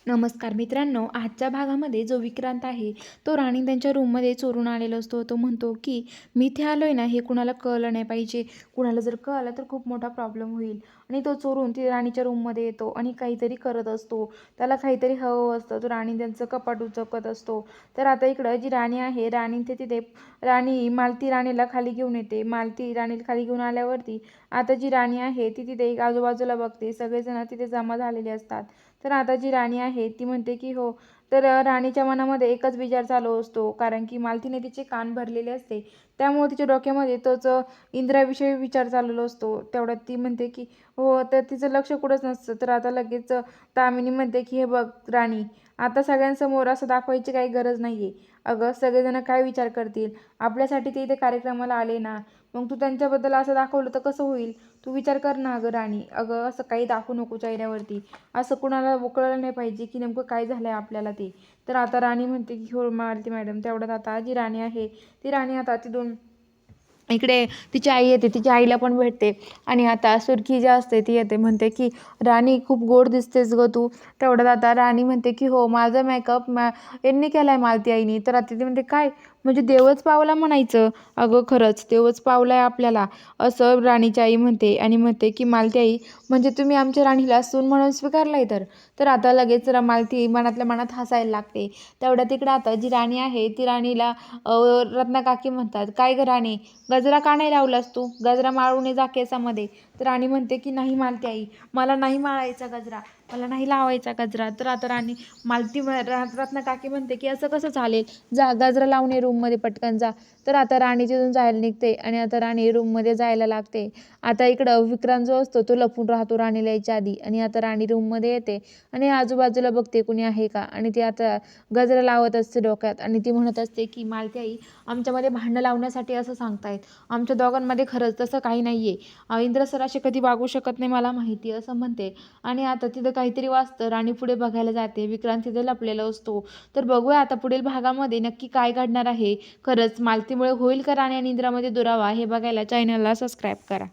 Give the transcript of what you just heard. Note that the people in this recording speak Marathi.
नमस्कार मित्रांनो, आजच्या भागामध्ये जो विक्रांत आहे तो राणी त्यांच्या रूममध्ये चोरून आलेला असतो. तो म्हणतो की मी इथे आलोय ना, हे कुणाला कळलं नाही पाहिजे. कुणाला जर कळलं तर खूप मोठा प्रॉब्लेम होईल. आणि तो चोरून ती राणीच्या रूममध्ये येतो आणि काहीतरी करत असतो. त्याला काहीतरी हवं असतं. तो राणी त्यांचं कपाट उचकत असतो. तर आता इकडं जी राणी आहे, राणी ते तिथे मालती राणीला खाली घेऊन येते. मालती राणीला खाली घेऊन आल्यावरती आता जी राणी आहे ती तिथे एक आजूबाजूला बघते. सगळेजण तिथे जमा झालेले असतात. तर आता जी राणी आहे ती म्हणते की हो. तर राणीच्या मनामध्ये एकच विचार चालू असतो, कारण की मालतीने तिचे कान भरलेले असते. त्यामुळे तिच्या डोक्यामध्ये तोच इंद्राविषयी विचार चाललेला असतो. तेवढ्यात ती म्हणते की हो. तर तिचं लक्ष कुठंच नसतं. तर आता लगेच तामिनी म्हणते की हे बघ राणी, आता सगळ्यांसमोर असं दाखवायची काही गरज नाही आहे. अगं सगळेजण काय विचार करतील, आपल्यासाठी ते इथे कार्यक्रमाला आले ना. मग तू त्यांच्याबद्दल असं दाखवलं तर कसं होईल. तू विचार कर ना अगं राणी. अगं असं काही दाखवू नको चेहऱ्यावरती. असं कुणाला कळलं नाही पाहिजे की नेमकं काय झालं आहे आपल्याला ते. तर आता राणी म्हणते की हो मालती मॅडम. तेवढ्यात आता जी राणी आहे ती राणी आता तिथून इकडे तिची आई येते. तिच्या आईला पण भेटते. आणि आता सुरखी जी असते ती येते. म्हणते की राणी खूप गोड दिसतेस गं तू. तेवढ्यात आता राणी म्हणते की हो माझा मेकअप यांनी केलाय मालती आईनी. तर आता ती म्हणते काय, म्हणजे देवच पावला म्हणायचं. अगं खरंच देवच पावलाय आपल्याला, असं राणीची आई म्हणते. आणि म्हणते की मालती आई, म्हणजे तुम्ही आमच्या राणीला सून म्हणून स्वीकारलाय. तर आता लगेच मालती मनातल्या मनात हसायला लागते. तेवढ्या तिकडं आता जी राणी आहे ती राणीला रत्नाकाकी म्हणतात. काय गं राणी, गजरा का नाही लावलास तू, गजरा माळून ये जा केसामध्ये. तर राणी म्हणते की नाही मालती आई, मला नाही माळायचा गजरा, मला नाही लावायचा गजरा. तर आता राणी रत्नाकाकी म्हणते की असं कसं चालेल, जा गजरा लावून ये रूममध्ये पटकन जा. तर आता राणी तिथून जायला निघते आणि आता राणी रूममध्ये जायला लागते. आता इकडं विक्रांत जो असतो तो लपून राहतो राणीला यायच्या आधी. आणि आता राणी रूममध्ये येते आणि आजूबाजूला बघते कुणी आहे का. आणि ती आता गजरा लावत असते डोक्यात. आणि ती म्हणत असते की मालती आई, आमच्यामध्ये भांडणं लावण्यासाठी असं सांगतायत. आमच्या दोघांमध्ये खरंच तसं काही नाही आहे. इंद्र सर असे कधी वागू शकत नाही, मला माहिती असं म्हणते. आणि आता तिथं काहीतरी वाचतं. राणी पुढे बघायला जाते. विक्रांत तिथे लपलेला असतो. तर बघूया आता पुढील भागामध्ये नक्की काय घडणार आहे. खरंच मालतीमुळे होईल का राणी आणि इंद्रामध्ये दुरावा, हे बघायला चॅनलला सबस्क्राईब करा.